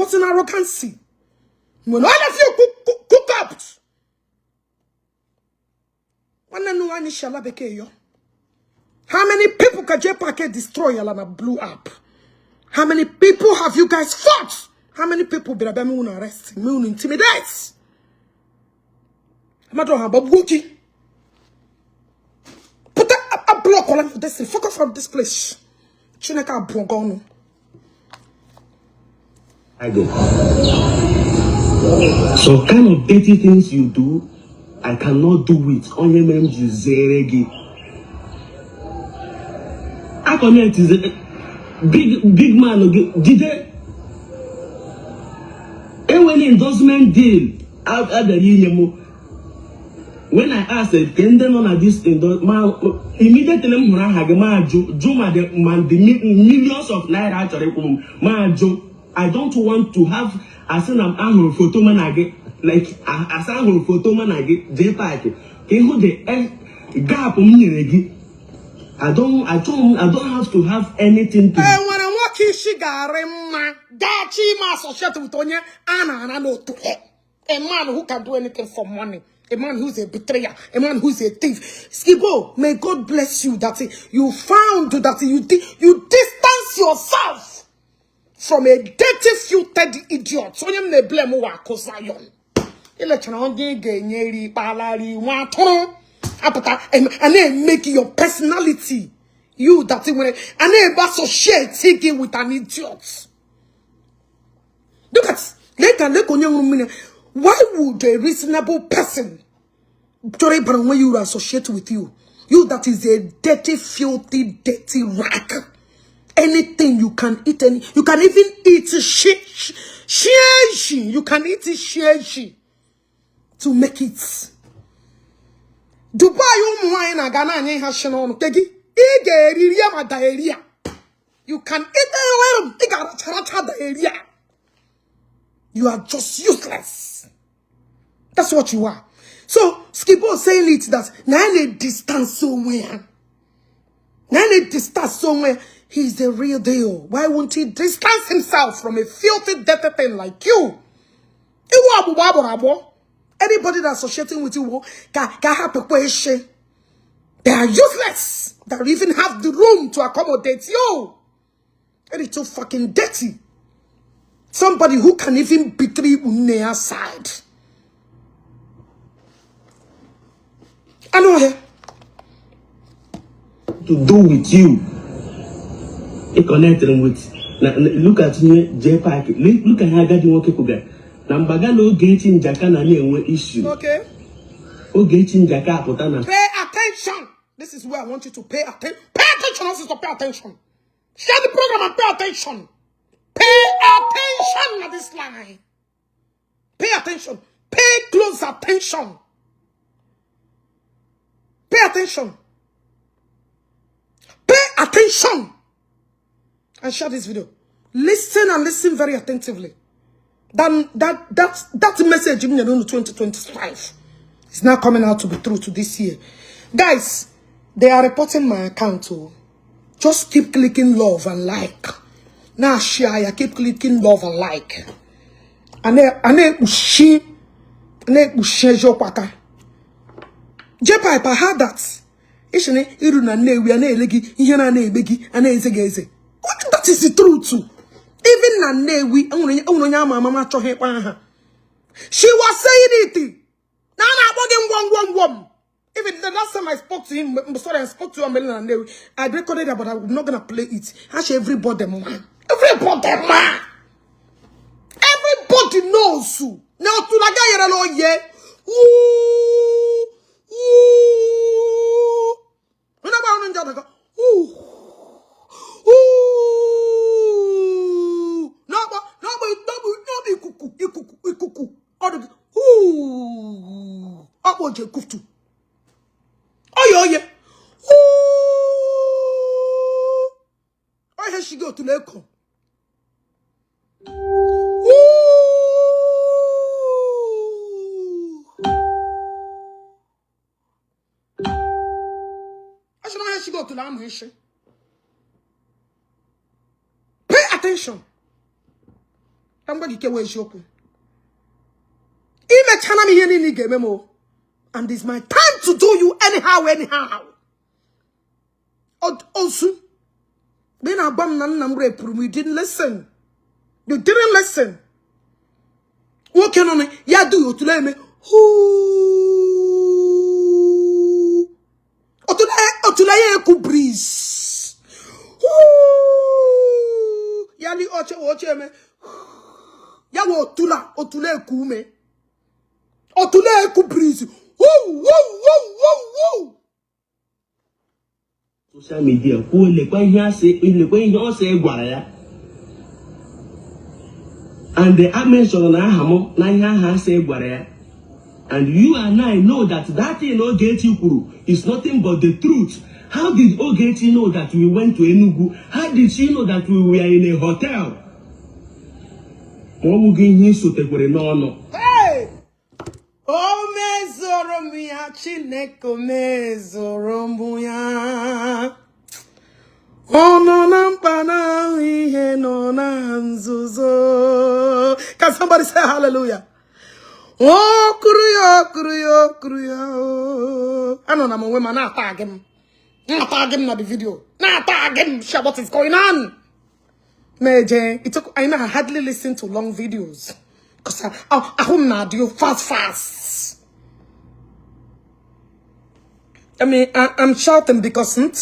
wasn't arrogancy. When all of you cook up, how many people can JPAC destroy and blew up? How many people have you guys fought? How many people be arrest me, intimidate? I'm not Wookie. Put a block on this. Focus on this place. Chineka Brongono. I go. So kind of dirty things you do, I cannot do it. Only men Zeregi. I connect is a big man. Did they? And when endorsement deal out the union, when I asked can they not this endorsement, immediately the millions of naira actually I don't want to have as an angle photo man again, like as angle photo man again, JPAC. Can who the gap I don't have to have anything to. When I'm walking, she got a associated with Tonya, Anna, no to her. A man who can do anything for money. A man who's a betrayer, a man who's a thief. Skibo, may God bless you that you found that you distance yourself from a dirty, filthy idiot. So you may blame who are Kosayon. And then make your personality. You that and then associate taking with an idiot. Look at why would a reasonable person when you associate with you? You that is a dirty, filthy, dirty rag. Anything you can eat, you can even eat shit. You can eat shit to make it. Dubai wine Ghana on diarrhea. You can eat diarrhea. You are just useless. That's what you are. So Skibo saying it that now they distance somewhere. He's the real deal. Why won't he distance himself from a filthy, dirty thing like you? Anybody that's associating with you can have a question. They are useless. They don't even have the room to accommodate you. And it's so fucking dirty. Somebody who can even betray Unea's side. I know here. To do with you. It connected with. Look at me, JPAC. Look at how God you want to go. Nambagalo Ogechi Njaka na me issue. Okay. Ogechi Njaka potana. Pay attention. This is where I want you to pay attention. Pay attention, also to pay attention. Share the program and pay attention. Pay attention at this line. Pay attention. Pay close attention. Pay attention. Pay attention. And share this video. Listen and listen very attentively. That message in 2025 is now coming out to be true to this year. Guys, they are reporting my account. Oh. Just keep clicking love and like. Now share, I keep clicking love and like. JPAC, I heard that. That is the truth too. Even Nanewi, she was saying it. Even the last time I spoke to him, I spoke to him, I recorded it, but I'm not gonna play it. Actually, everybody man. Everybody knows who. Now to the guy yeah. Why she go to Leko? I should know how she go to Lamhesh. Pay attention. And it's my time to do you anyhow. Also, then you didn't listen. You didn't listen. What can on it? Yeah, do you to let me? Otulaye ku breeze. Yali oche me. Yawo otule ku me. Otulaye ku breeze. Social media, who le kwa here say, gwara ya. And the mention na hamo na ha say gwara ya. And you and I know that thing Ogechi Kuru is nothing but the truth. How did Ogechi know that we went to Enugu? How did she know that we were in a hotel? Hey! Oh, mezoromuya, chineko mezoromuya. Oh, no, nampana, ihe no nanzuzo. Can somebody say hallelujah? Oh, kuruyo. I know I'm a woman, not tag him. Not tag him, not the video. Not tag him, share what is going on. Meje, I hardly listen to long videos. Because I do fast. I mean, I'm shouting because I'm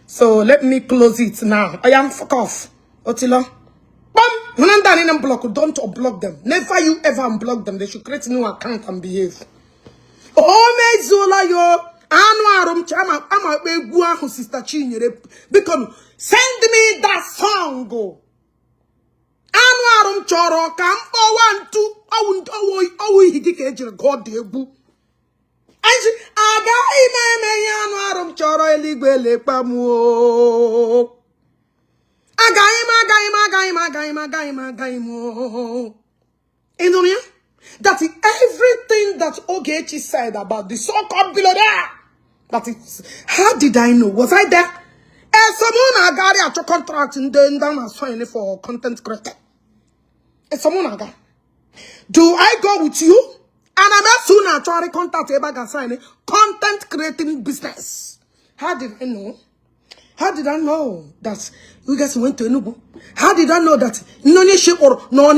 so let me close it now. I am fuck off. Otila. Don't unblock them. Never you ever unblock them. They should create a new account and behave. Oh, me zola yo. I'm a sister Chinyere. Because send me that song. Go. Anwarum choro kampo 1 2. He did God debu. Aga ime anwarum choro eligwele pamu. That is everything that Ogechi said about the so-called billionaire. That is, how did I know? Was I there? Someone got a contract and then down for content creator. Someone got. Do I go with you? And I'm not soon trying to contact a sign content creating business. How did I know? How did I know that you guys went to Enugu? How did I know that no ship or no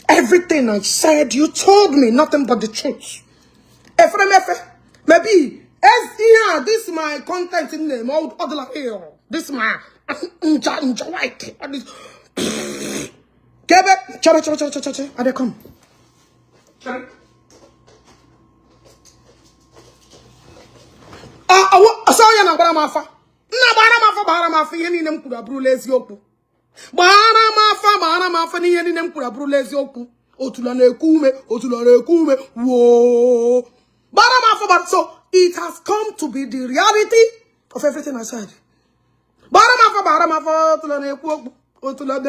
everything I said, you told me nothing but the truth. Maybe this is my content in name. This is my white. I they come. Asaya na baramafa. Na baramafa yeni nem kura brulezi oku. Baramafa ni yeni nem kura brulezi oku. Otula na ekume. Whoa. Baramafa, but so it has come to be the reality of everything I said. Baramafa, otula na ekuoku. Otula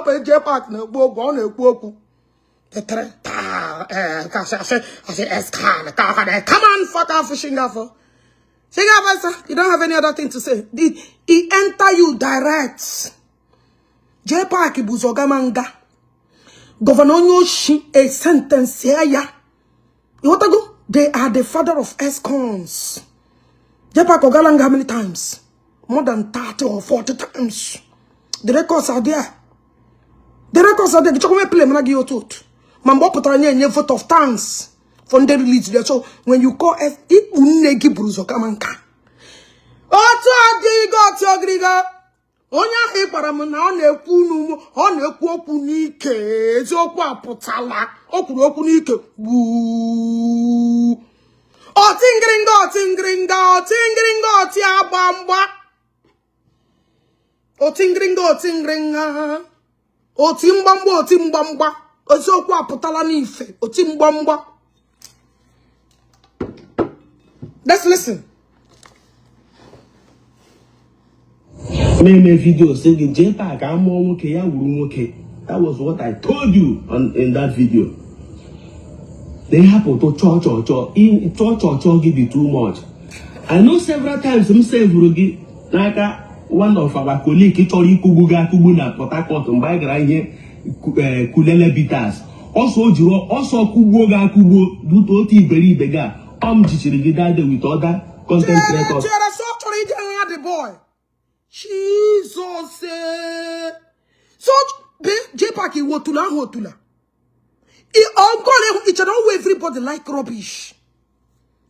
pe JPAC na ekuoku, on ekuoku. Come on, fuck off, Shingafa. You don't have any other thing to say. He enter you direct. JPAC buzogamanga. Governor Yoshi a sentence here. You want to go? They are the father of ESCONs. JPAC Ogalanga how many times? More than 30 or 40 times. The records are there. The records are there. The chocolate play managi yotot. Mambo potranya nye vote of thanks. From the release there. So when you call F, it unegi bruzo kamanka. Oto adigo tiogriga. Onya he paramuna on ekwu okwu n'ike. Eziokwu apụtala. Okwu okwu n'ike. Woo. Otingringa oti abamba. Otingringa. Otimbamba. Eziokwu apụtala n'ife. Otimbamba. Let's listen. Made a video saying JPAC, that was what I told you in that video. They happen to church give you too much. I know several times I'm saying Vurugi, Naka, one of our colleagues, Tori Kubuga Kubuna, Port Harcourt, and by Kulele Bitas. Also, Jiro, also Kuboga Kubo, do Toti Beri Bega, Chichirigida with other content creators. The boy. Jesus. So, JPAC Wotula. It's not everybody like rubbish.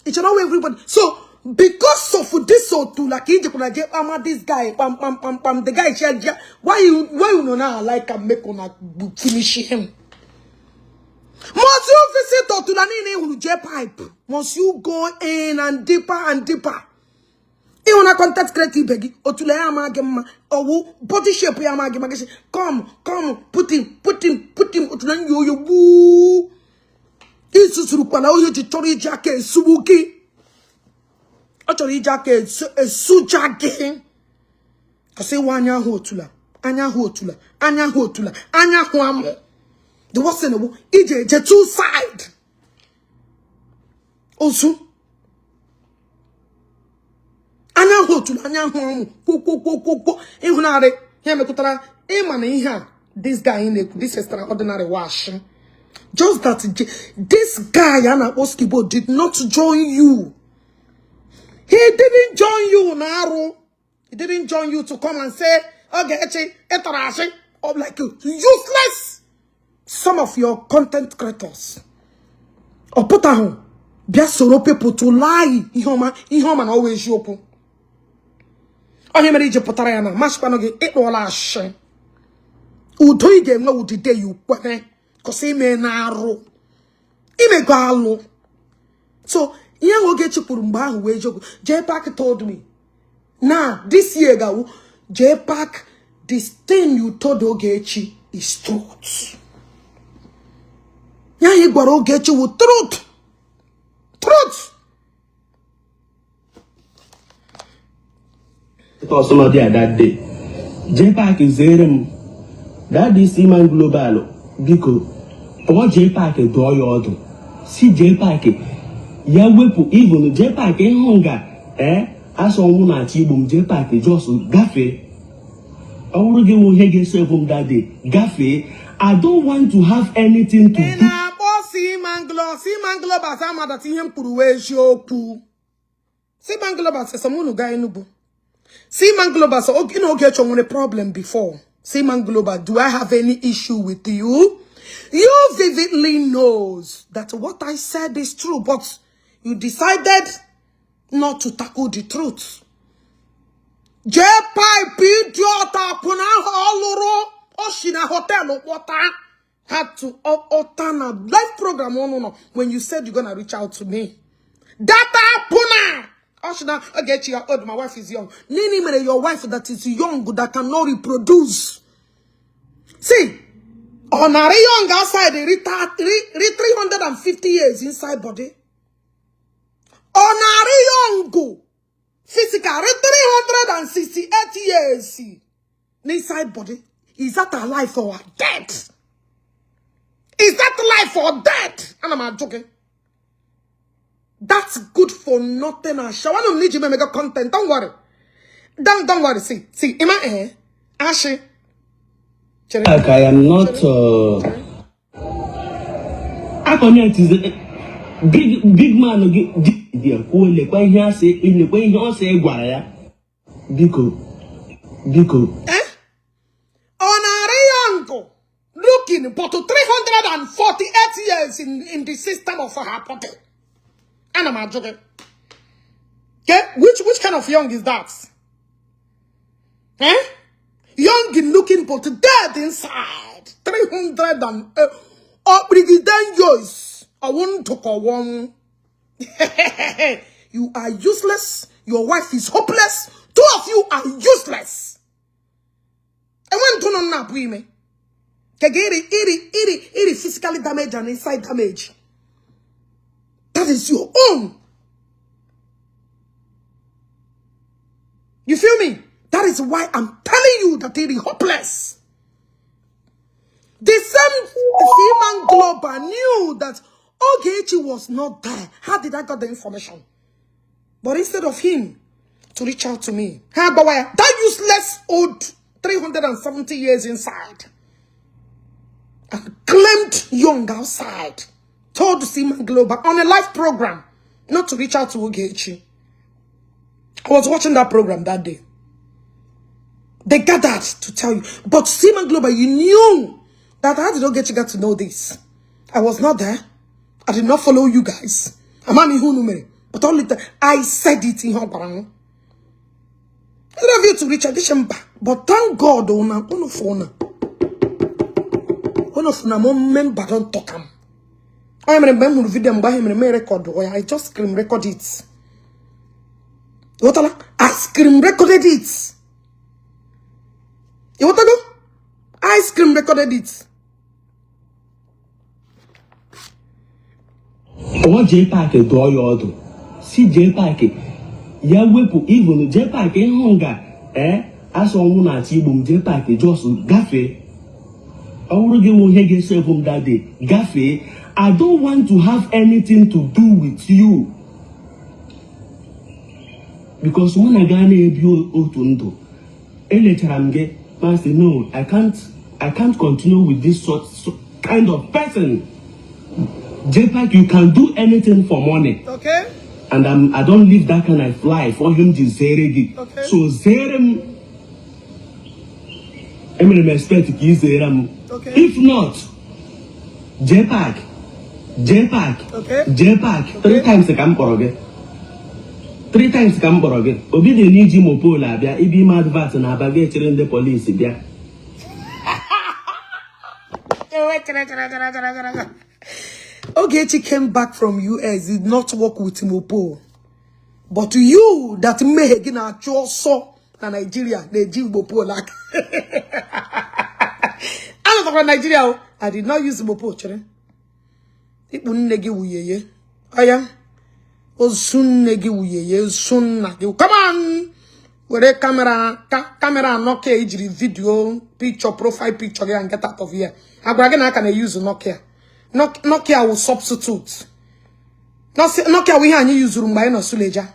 It's not everybody. So, because of this this guy, the guy, why you know now like I make on finish him? Must you visit Otulani JPAC? Must you go in and deeper and deeper? Even a contact creative begi Otule amagema or body shape amagema. Come, put him. Otulan yo boo. Isusrupana Ogechi Okeke Njaka Subuki. Ogechi Okeke Sujake. I say wanya hotula. Anya huam. The what's in the ije two side. Also. Anya huam. Ihunare. Here me kutara. Imani this guy in this extraordinary wash. Just that this guy Anna Oskibo did not join you. He didn't join you, Naro. He didn't join you to come and say, Ogechi, Etarashi, or like useless. Some of your content creators. Or put on. Just so people to lie. Ihoma always open. Oh, he made you put Ariana. Mashpanogi, it all ash. Udoi game no the day you kwene. Cause he may narrow. He may go. So, young Ogechi Purumba who joke. JPAC told me. Now, this year, JPAC, this thing you told Ogechi is truth. Yeah, you got Ogechi with truth. Truth. It was not there that day. JPAC is there. That is Seaman Global. Because what JPAC do your order. See JPAC. Ya wepu even JPAC hunger. As on one at Ibum JPAC just gafe. I want to get one here seven that day. Gafe. I don't want to have anything to do. Seaman Global sama that him kuruwe shoku. Seaman Global says someone who guy nubu. Seaman Global so okay no get on a problem before. Seaman Global, do I have any issue with you? You vividly knows that what I said is true, but you decided not to tackle the truth. JPAC idiota puna holoro oshina hotel water had to turn a live program no when you said you're gonna reach out to me. Data puna oshina Ogechi old my wife is young. Nini mere your wife that is young that cannot reproduce. See, on a young outside, they read 350 years inside body. On a young physical, 368 years inside body. Is that a life or a death? Is that life or death? And I'm not joking. That's good for nothing. I don't need you to make a content. Don't worry. Don't worry. See, in my hair, Ashe. Like I am not. I connect is big man. Dear, who le kwa here say in the way you say guaya. Biko. Honorary looking for 348 years in the system of her body. And I'm joking. Okay, which kind of young is that? Young in looking but dead inside. 300 and years. I want to call one. You are useless. Your wife is hopeless. Two of you are useless. I want to know now, women. It physically damaged and inside damage. That is your own. You feel me? That is why I'm telling you that it is hopeless. The same Seaman Global knew that Ogechi was not there. How did I get the information? But instead of him to reach out to me, that useless old 370 years inside and claimed young outside, told Seaman Global on a live program not to reach out to Ogechi. I was watching that program that day. They gathered to tell you. But Seaman Global, you knew that how did Ogechi get to know this? I was not there. I did not follow you guys. But only I said it in Hong. I love you to reach out. But thank God, one of my member don't talk him. I remember the video by him in a record where I just scream record it. I scream recorded it. You want to go? I scream recorded it. What JPAC do you do? See JPAC. Ya wepu even JPAC hunger. As on one at Igbo JPAC just gafe. I will give you here seven that day. Gafe. I don't want to have anything to do with you. Because when I got a bill otundo, I say no, I can't continue with this kind of person. JPAC, you can do anything for money. Okay. And I don't live that kind of life for him to zere. Okay. So zere I mean expect to zere. Okay. If not, JPAC. Okay. JPAC. 3 times the camp. 3 times Camboroge. Obi de need Jim Opola, Bia, Ibi Madvat and Abagate in the police, Bia. Ogechi came back from US, did not work with Mopo. But you that may again at your saw in Nigeria, the Jim Mopo like. I don't know Nigeria. I did not use Mopo, children. It wouldn't negi wuye. I am. Soon negi wuye, soon nagi. Come on! With a camera Nokia video, picture, profile picture, and get out of here. I can use Nokia. Nokia will substitute. Nokia we can use Rumbaino Suleja.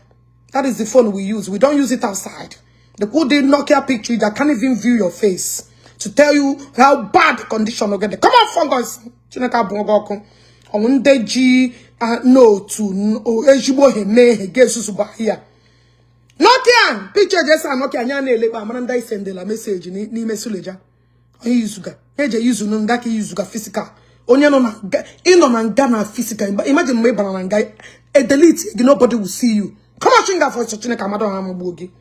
That is the phone we use. We don't use it outside. The good Nokia picture that can't even view your face to tell you how bad condition you get. Come on, fungus. Chineka Bongoko. On Deji no to Ejibo Heme Gesusuba here. Nokia picture just Nokia nyane leba amanda send la message ni mesuleja. Oyi yuzuga. Eje yuzu no ngaki yuzuga physical. Onye no na ino na ngana physical. Imagine me banana ngai a delete nobody will see you. Come on chinga for Chineka Amado Hambugi.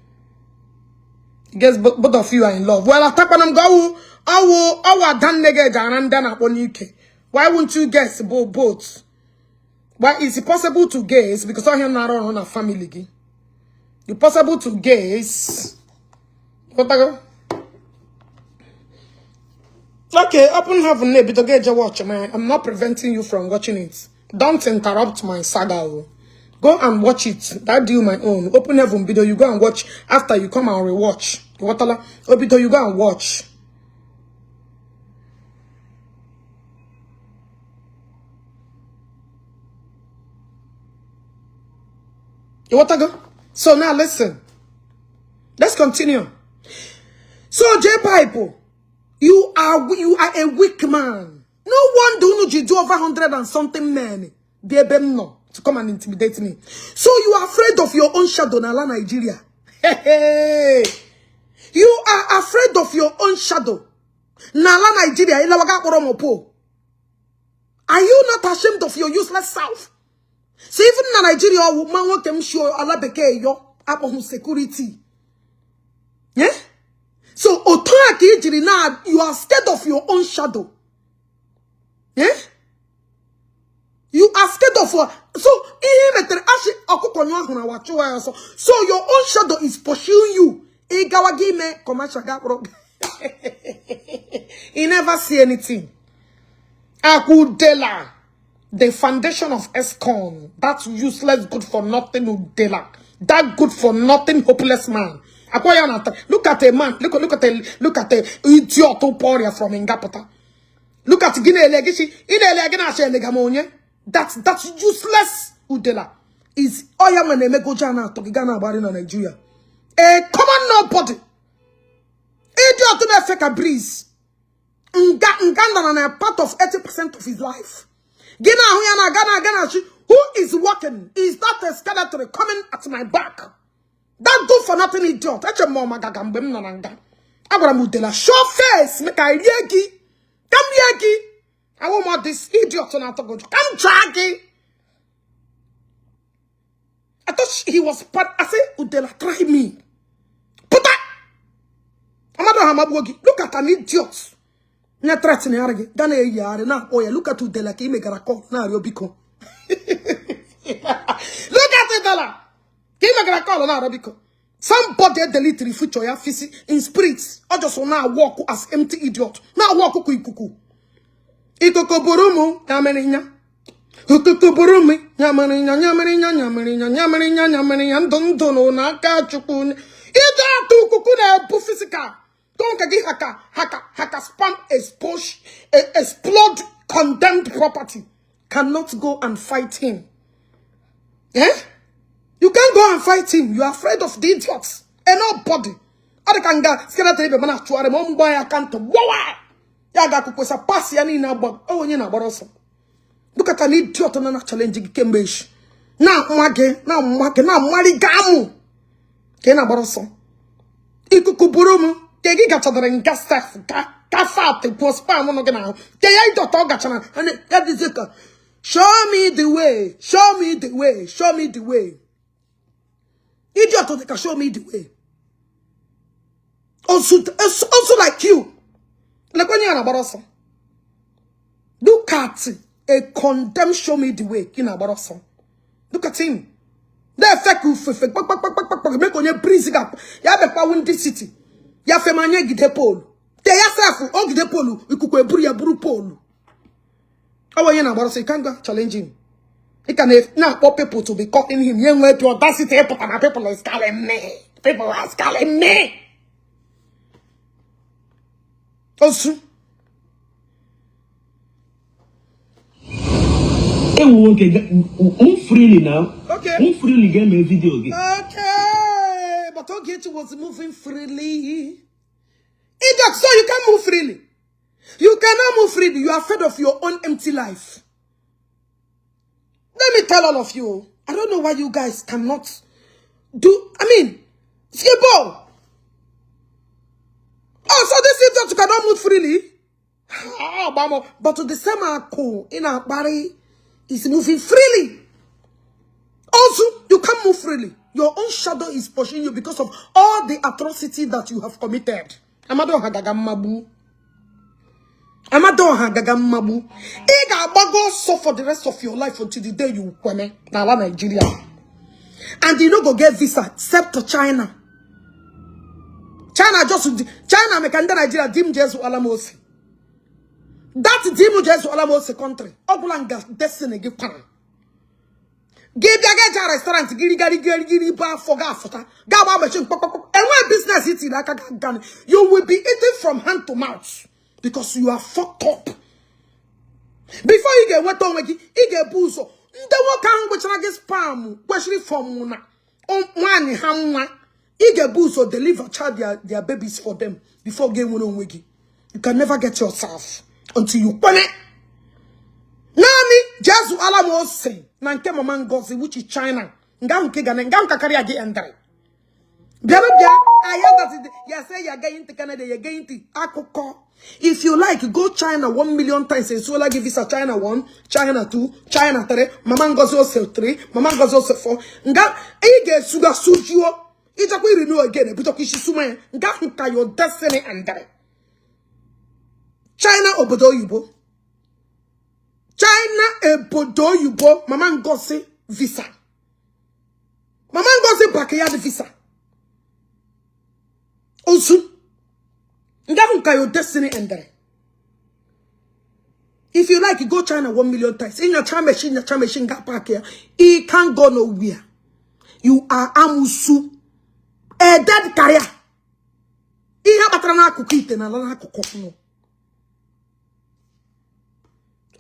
Guess both of you are in love. Well, attack on go our dan nege jananda upon UK. Why won't you guess both? Why is it possible to guess? Because I have not on a family. It's possible to guess. What I go? Okay, open heaven, maybe to get your watch, man. I'm not preventing you from watching it. Don't interrupt my saga. Go and watch it. That deal my own. Open heaven video, you go and watch. After you come and rewatch. Obito, you go and watch. You want to go? So now listen. Let's continue. So JPAC, you are a weak man. No one do over 100 and something men. No, to come and intimidate me. So you are afraid of your own shadow, Nala Nigeria. Hey. You are afraid of your own shadow. Nala Nigeria. Are you not ashamed of your useless self? See, even in Nigeria, woman want them show Allah beke yo up on security. Yeah? So, now you are scared of your own shadow. Yeah? You are scared of so your own shadow is pursuing you. He never see anything. Akudela. The foundation of ESCON, that useless, good for nothing Udela, that good for nothing hopeless man. Look at a man, look at a idiot poria from Ingapota. Look at Guinea Legacy, that's useless Udela. is oya when go jana to Gana about in Nigeria. A common nobody. Idiot to me fake a breeze. Nganda a part of 80% of his life. Who is working is not a skeleton coming at my back. That good for nothing idiot. That's a mama gagambem nananga. Abaramudela show face make I yegi. Come yegi. I want more this idiot on to go. Come draggy. I thought he was part. I said, Udela, try me. Put that. Look at an idiot. Na threatening argue. Gana yare na oya. Look at Udela ki make a call. Na Robiko. Look at Udela. Ki make a call na Robiko. Somebody delete the future ya in spirits. I just now walk as empty idiot. Now walk kuku. Ikokoburumu yameninya. Ukukuburumi yameninya ndondono na kachukun. Ida tu kukuna bu physical. Don't get haka spam explode condemned property. Cannot go and fight him. Eh? You can't go and fight him. You are afraid of the idiots. And nobody. Other can get scared to man actually boy I can't wow. Ya ga kukwesa pass ya ni na agba. Oh nye na agboroso. Look at an idiot na challenge Kembesh. Na mwage na mwali gamu. Ke na agboroso. Ikukuburumu kegi gachadere nga staff ka fat po spam no gena. Ke ya idiot o gachana. And that is it. Show me the way. Show me the way. Show me the way. Idiot, they can show me the way. Also like you. Like when you're about us. Look at a condemn, show me the way. In about us. Look at him. They fake you fake. Make on your breeze gap. Ya be pa win this city. Ya fe manye gide pole. Te ya safu o gide pole. You could ya buru pole. Oh, you're about us. You can't go challenge him. He can now for people to be calling him. Young way to audacity, people are calling me. People are calling me. Also, freely now. Okay. Freely get my video again. Okay, but Ogechi was moving freely. Idiot, so you can't move freely. You cannot move freely. You are afraid of your own empty life. Let me tell all of you, I don't know why you guys cannot do, skibbo. Oh, so this is that you cannot move freely? Oh, but the same uncle in our body is moving freely. Also, you can't move freely. Your own shadow is pushing you because of all the atrocity that you have committed. Amado hagagamabu. Amado hagagamabu. So for the rest of your life until the day you come now Nigeria. And you don't go get visa except to China. China make Nigeria dim Jesu Alamosi. That dim Jesu Alamosi country. Ogulanga destiny give pan. Give the restaurant giri bar for gafota. Gaba machine. And when business it you will be eating from hand to mouth because you are fucked up. Before you get what on you get buzo. The work can which I get spam, especially from one hamwa. You get buzo, deliver child their babies for them before getting one on wiggy. You can never get yourself until you pone. Nani Jesu Alamo say, Nanke Maman Gozi, which is China. Ngam Kigan and Gam Kakaria get andre. I heard that you say you're going to Canada, you're going to Akoko. If you like, go China 1 million times. So like give visa China 1, China 2, China 3, Mama Gozo 3, Mama Gozo 4. Nga ige suga sujuo. Ija kwe renew again. But okay, shisume. Nga hika your destiny andre. China obodo yubo. China obodo yubo. Mama Gozo visa. Mama Gozo bakaya the visa. Also. Your destiny ended. If you like, you go China 1 million times. In your time machine, got back here. It can't go nowhere. You are amusu. A dead career.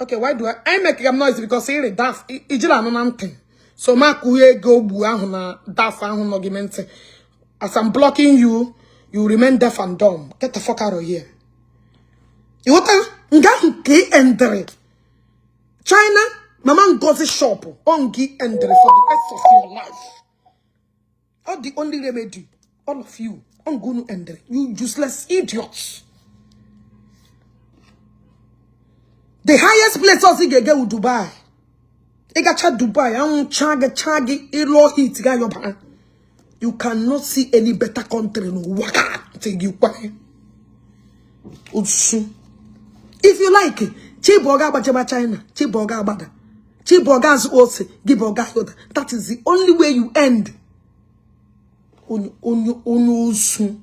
Okay, why do I make a noise? Because here that's So makuye go bu ahu na dafa ahu no gimente. As I'm blocking you, you remain deaf and dumb. Get the fuck out of here. You what? Nga ke endre. China, mama ngozi shop. Ongi endre for the rest of your life. All the only remedy, all of you, ongunu endre. You useless idiots. The highest place also get with Dubai. Egacha Dubai, chagi, ilo hit ga yoba. You cannot see any better country no waka till you buy. If you like it, Chiboga Bajaba China, Chiboga Bada, Chiboga's also give Boga Yoda. That is the only way you end. Unusu.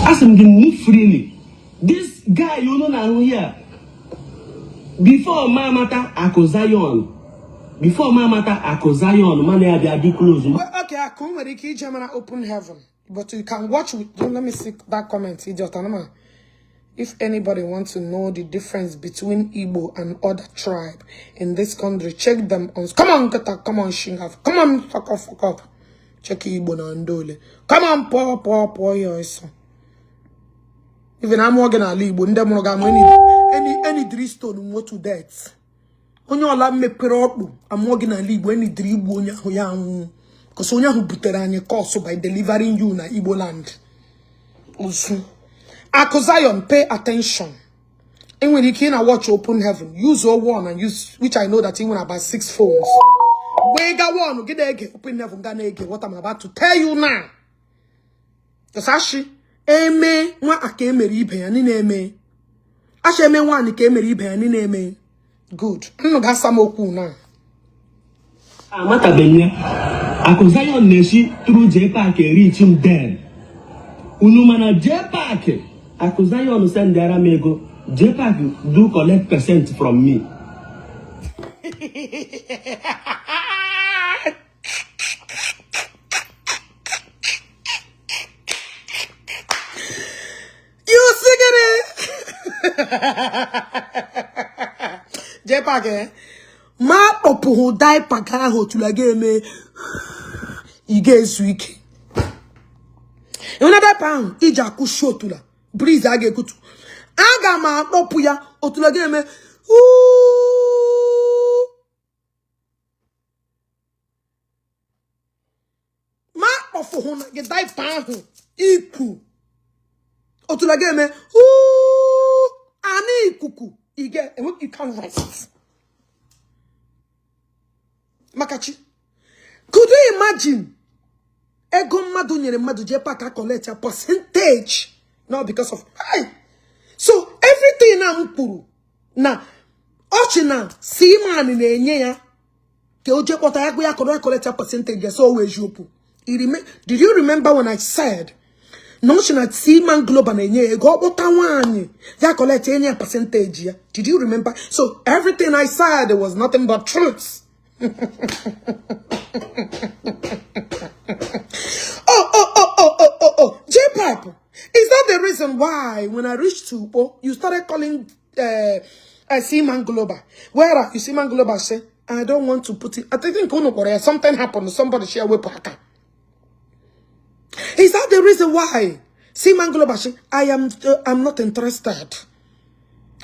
Ask him to move freely. This guy, you know now here. Before my matter Accusations. Before my matter Accusations, man, they are close. Well, okay, I come with the key German open heaven. But you can watch with, let me see that comment, idiot. If anybody wants to know the difference between Igbo and other tribe in this country, check them on. Come on, Kata, come on, Shingaf. Come on, fuck up. Check Igbo na Ndole. Come on, poor, yes. Even I'm working at Igbo, any 3 stone go to death. Onye ola me perodu, I'm working at Igbo, any 3 Igbo onya because onya who butere anye course by delivering you na Igbo land. Also. Accusations, pay attention. And when you can watch Open Heaven, use 01 and use, which I know that even about 6 phones. Wega one, get again, Open Heaven, what I'm about to tell you now. Because actually, eme, wa akeme ribe, and in eme. Ashe me one, ikeme ribe, and in eme. Good. I'm not got some oku now. Amata Benya, Accusations Neshi through JPAC reach him dead. Unumana JPAC. Accusations send their amigo. JPAC do collect percent from me. You singing it? JPAC, eh? Ma opu die paka ho to la game. Ige week. Another pound, ija ku show to la. Breeze age kutu. Aga ma opu ya otula game. Ma ofu ho na ge die pound iku. Otula game. Ani ikuku. Ige you can't rest. Makachi. Could you imagine? Ego madu nyere madu JPAC collect a percentage. Not because of so everything na mpuru na ochina see man in enye ya ke oje kota ya go ya collect a percentage so always you did you remember when I said no ochina see man global na enye go kota wanyi ya collect any percentage ya? Did you remember? So everything I said was nothing but truth. JPAC, is that the reason why when I reached to you started calling Seaman Global? Where are you? Seaman Global say, I don't want to put it. I think something happened. Somebody share with Paka. Is that the reason why Seaman Global say, I'm not interested?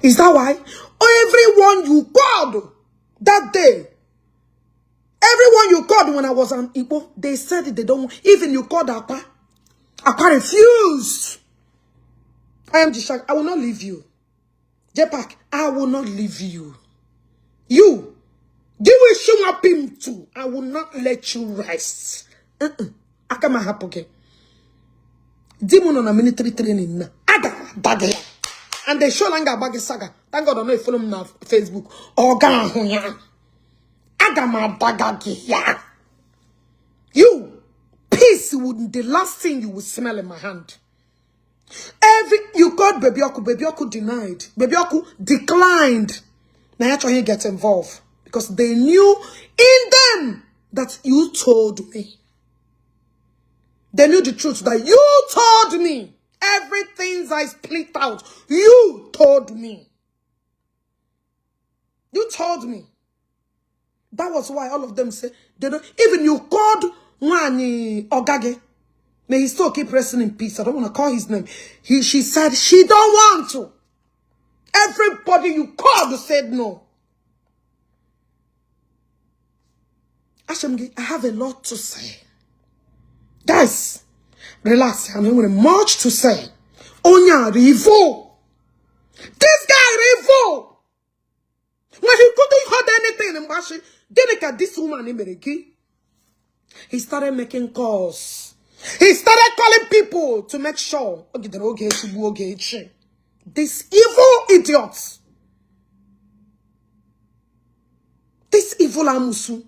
Is that why? Everyone you called that day, everyone you called when I was on Igbo, they said they don't. Even you called Akwa refused. I am JPAC. I will not leave you. JPAC, I will not leave you. You will show up him too. I will not let you rest. Akama hapoke. Demon on a military training na. Aga bagaya. And they show langa bagi saga. Thank God I know you follow me on Facebook. Oga hunya. Agama bagagi ya. You peace would the last thing you will smell in my hand. You called Baby Oku denied. Baby Oku declined. Now that's why he gets involved. Because they knew in them that you told me. They knew the truth that you told me. Everything I split out, you told me. You told me. That was why all of them say they don't. Even you called Nwani Ogage. May he still keep resting in peace. I don't want to call his name. She said she don't want to. Everybody you called said no. Ashemgi, I have a lot to say. Guys, relax. I'm having much to say. Onya Rivo. This guy Rivo. When he couldn't hold anything in Bashi, then look at this woman in Meriki. He started making calls. He started calling people to make sure. These evil idiots. This evil Amusu.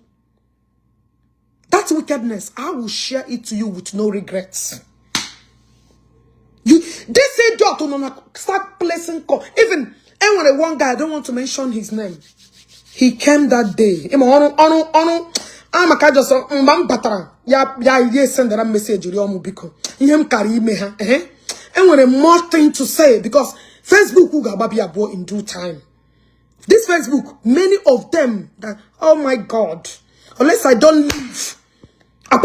That wickedness, I will share it to you with no regrets. This idiot will start placing call. Even when one guy, I don't want to mention his name. He came that day. I'm a just send that message. And when a more thing to say, because Facebook will go in due time. This Facebook, many of them that, oh my God, unless I don't leave, a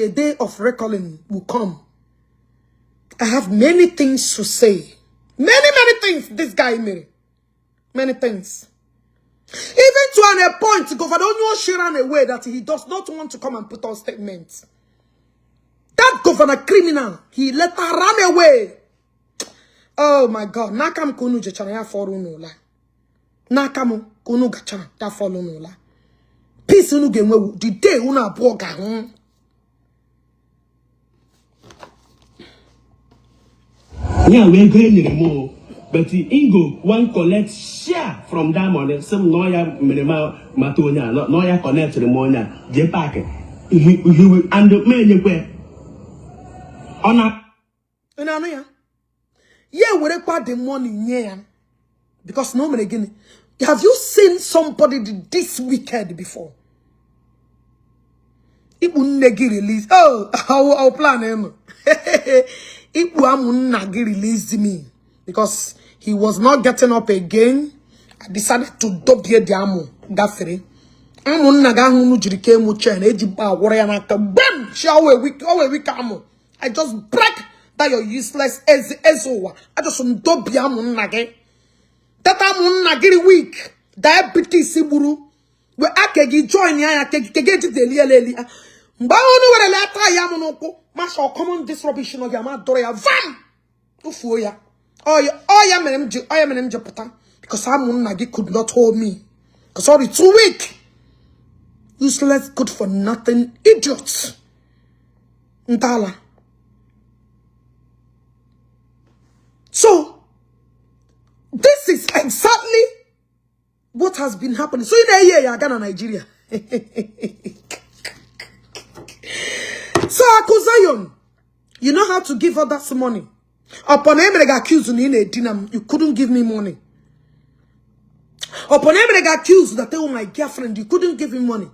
day of recalling will come. I have many things to say. Many things this guy made. Many things. Even to a point, Governor Onyo ran away that he does not want to come and put on statements. That governor criminal, he let her run away. Oh my God. Nakam kunu jechana ya foru no la. Nakam kunu gachana ya follow no la. Peace unu genwe the day una boga. Yeah, we're going anymore. But the Igbo one collect share from that money. Some noya minimal matonia, noya connect to the money. JPAC. He will and the man you wear. Honor. Yeah, we require the money, yeah. Because no man again. Have you seen somebody this wicked before? It will negi release. Oh, I'll plan him. It will nagi release me because he was not getting up again. I decided to dobie the amo. Gafere. Amun naga hunu jirike mu chen. Ejiba warrior naka. Bam! She always weak amo. I just break that your useless ezowa. I just dobie amun nage. That amun nagiri weak. Diabetes iburu. We akegi join ya kegi leli. Mbawonu were lata ya monoko. Masha common this rubbish no yama doya vam. Ufu ya. Oh ya menem jepata. Because amun nagi could not hold me. Because sorry, too weak. Useless, good for nothing, idiots. Ntala. So this is exactly what has been happening. So in a year, you're Ghana, Nigeria. So Accusations, you know how to give others money. Upon him, they accused you couldn't give me money. Upon him, they accused that they were my girlfriend, you couldn't give him money.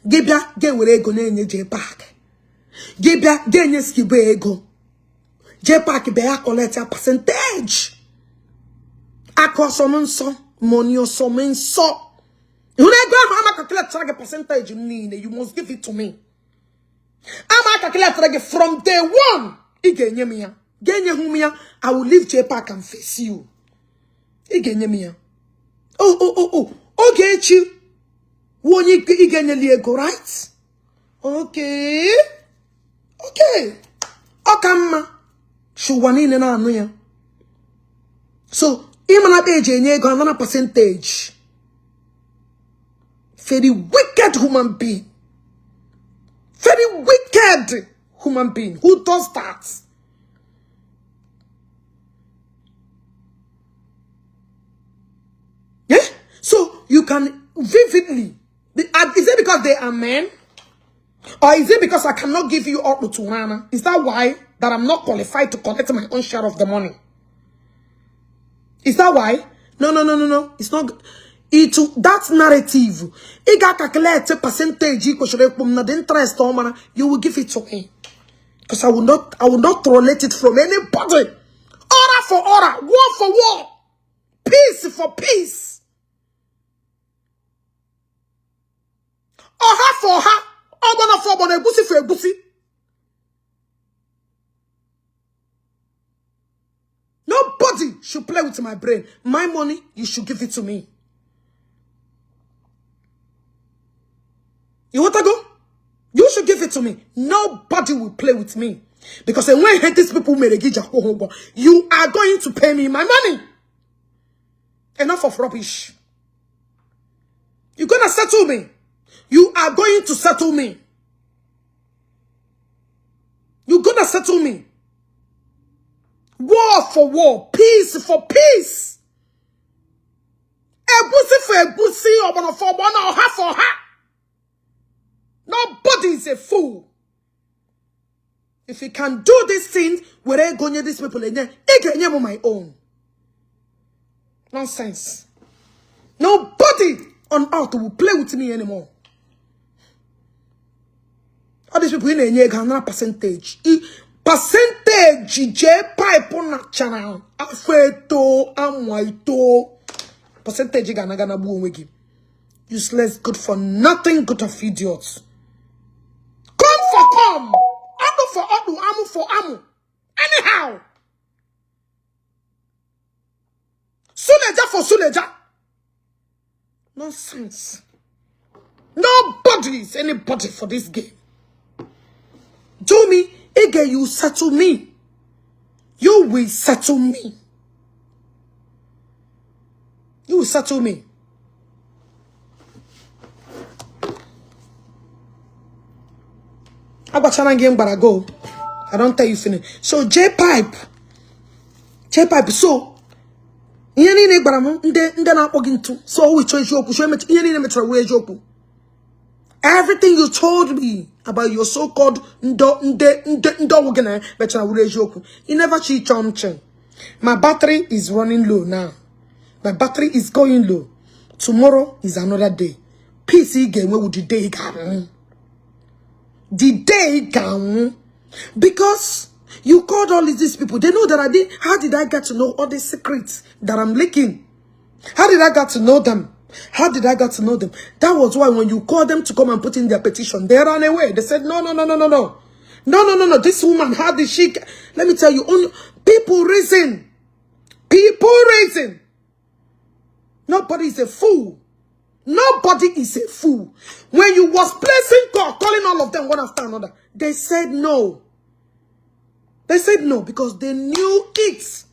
Gibia, get where they go na JPAC. Gibia, get nye skibe ego. JPAC be a collect a percentage. Akwa someone so money or someone so. You never calculate a percentage you must give it to me. I'm calculate from day one. I will leave JPAC and face you. Oh, Ogechi. Won't you get ego, right? Okay. Okama. Shuwanine na anuya. So, imana beje nyego another percentage. Very wicked human being. Very wicked human being. Who does that? Yeah? So, you can vividly. Is it because they are men? Or is it because I cannot give you up to Nana? Is that why that I'm not qualified to collect my own share of the money? Is that why? No. It's not. That narrative. It got calculate percentage the interest you will give it to me. Because I will not tolerate it from anybody. Other for order, war for war, peace for peace. Oha for ha, ogona for bona egusi for egusi. Nobody should play with my brain. My money, you should give it to me. You want to go? You should give it to me. Nobody will play with me. Because when I hate these people, you are going to pay me my money. Enough of rubbish. You're going to settle me. You are going to settle me. You're going to settle me. War for war. Peace for peace. Egusi for egusi. Obana for obana. Oha for ha. Nobody is a fool. If you can do these things, where I go near these people, I get on my own. Nonsense. Nobody on earth will play with me anymore. All these people in a percentage. Percentage JPAC on that channel. Afeto amwaito. Percentage gana buwegi. Useless, good for nothing, good of idiots. Come for come. Adu for adu, amu for amu. Anyhow. Suleja for suleja. Nonsense. Nobody is anybody for this game. Do me, Ege, you settle me. You will settle me. You will settle me. I got China game, but I go. I don't tell you finish. So JPAC, so yeni baram nde na ogintu. So we choose you. Yeni metra we joku. Everything you told me about your so-called ndo wogene metra we joku. You never cheat on chen. My battery is running low now. My battery is going low. Tomorrow is another day. PC game where would the day come? The day come because you called all these people. They know that I did. How did I get to know all these secrets that I'm leaking? How did I get to know them? How did I get to know them? That was why when you called them to come and put in their petition, they ran away. They said, no. This woman, how did she? Let me tell you, only people reason. People reason. Nobody is a fool. Nobody is a fool. When you was placing call, calling all of them one after another, they said no. They said no because they knew it.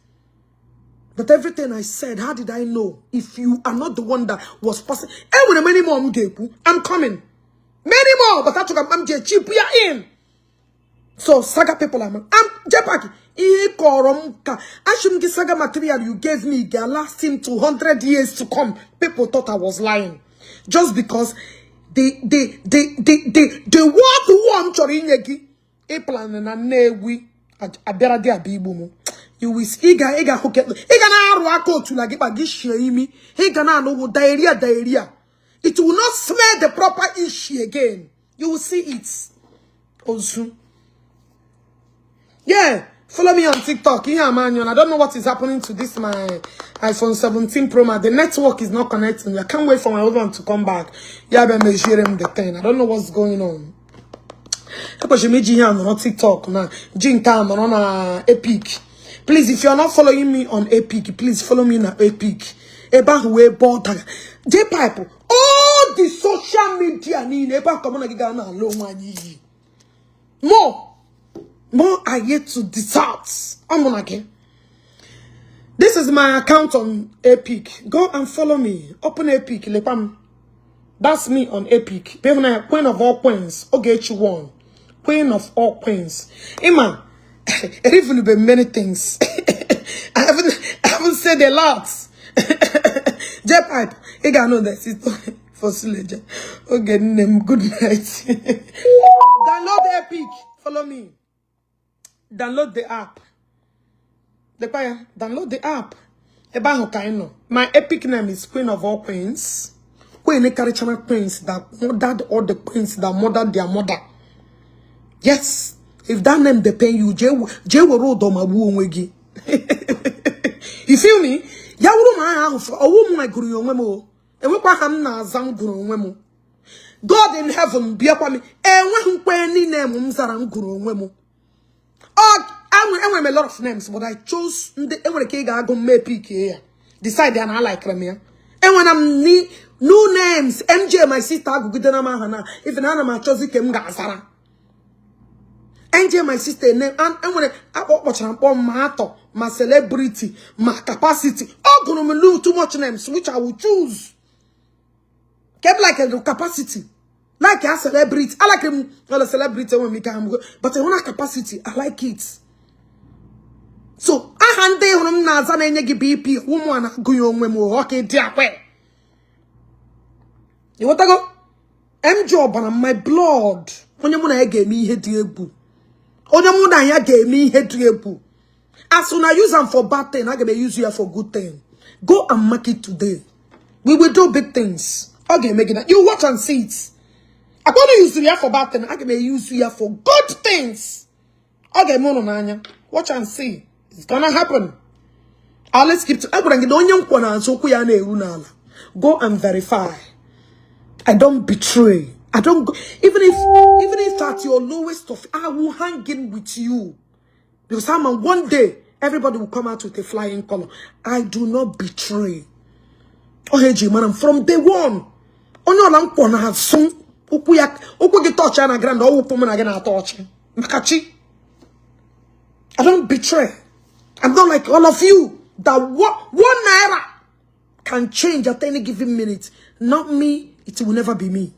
But everything I said, how did I know? If you are not the one that was passing, and many more I'm coming. Many more, but I took I'm cheap. We are in. So saga people I'm JPAC. I shouldn't get saga material you gave me. They last him 200 years to come. People thought I was lying. Just because they walk warm chorinyegi e plan na newi abera de abibumu. You will iga hook it. Iga na aru aka otu la giba gishie imi. Iga na no diarrhea. It will not smell the proper issue again. You will see it. Also. Yeah. Follow me on TikTok. Yeah, man. I don't know what is happening to this my iPhone 17 Pro Max. The network is not connecting. I can't wait for my husband to come back. Yeah, I've been measuring the thing. I don't know what's going on. On TikTok now. On Epic. Please, if you're not following me on Epic, please follow me on Epic. JPAC. All the social media more are yet to dissert. I'm on again. This is my account on Epic. Go and follow me. Open Epic. Lepam. That's me on Epic. Queen of all queens. Ogechi one. Queen of all queens. Emma, it even be many things. I haven't said a lot. JPAC. You gotta know that it's for Suleja. Okay, name. Good night. Download the Epic. Follow me. Download the app. Download the app. My Epic name is Queen of all Queens. Queen Queens that murdered all the queens that murdered their mother. Yes. If that name depend you, J will roll on my woo. You feel me? Ya wuru ma ha for owu mu guru onwe mo. Enwekwa ha na azam guru onwe mo. God in heaven biakwa mi enwe nkwe ni name m zara nguru onwe mo. I a lot of names, but I chose enwere ke ga agụ me pick here. Decide and I like them here. And when I'm new names, MJ my sister agugide ma hana. If na ma choose ke m ga azara. MJ my sister name and when akpọchara mkpọ ma atọ, ma celebrity, ma capacity. All gonna me too much names which I will choose. Kept like a capacity. Like a celebrity. I like him well a celebrity when we can go. But I want a capacity. I like it. So I hand him naza na enye BP woman go yon memo okay dia kwe. You want to go? M job and my blood. Onye mu na ye gave me ihe di egbu. Onye mu na ya gave me ihe di egbu. As soon as use them for bad thing, I can use you for good thing. Go and make it today. We will do big things. Okay, make it. You watch and see it. I'm going to use you for bad thing. I can use you for good things. Okay, mono nanya. Watch and see. It's gonna happen. Let's keep to go and verify. I don't betray. I don't go, even if at your lowest of, I will hang in with you. Because one day everybody will come out with a flying color. I do not betray. Ogechi, man, from day one. Onyo lang po na have some uku get touch na grand or upu na gana touch. Makachi. I don't betray. I'm not like all of you that 1 naira can change at any given minute. Not me, it will never be me.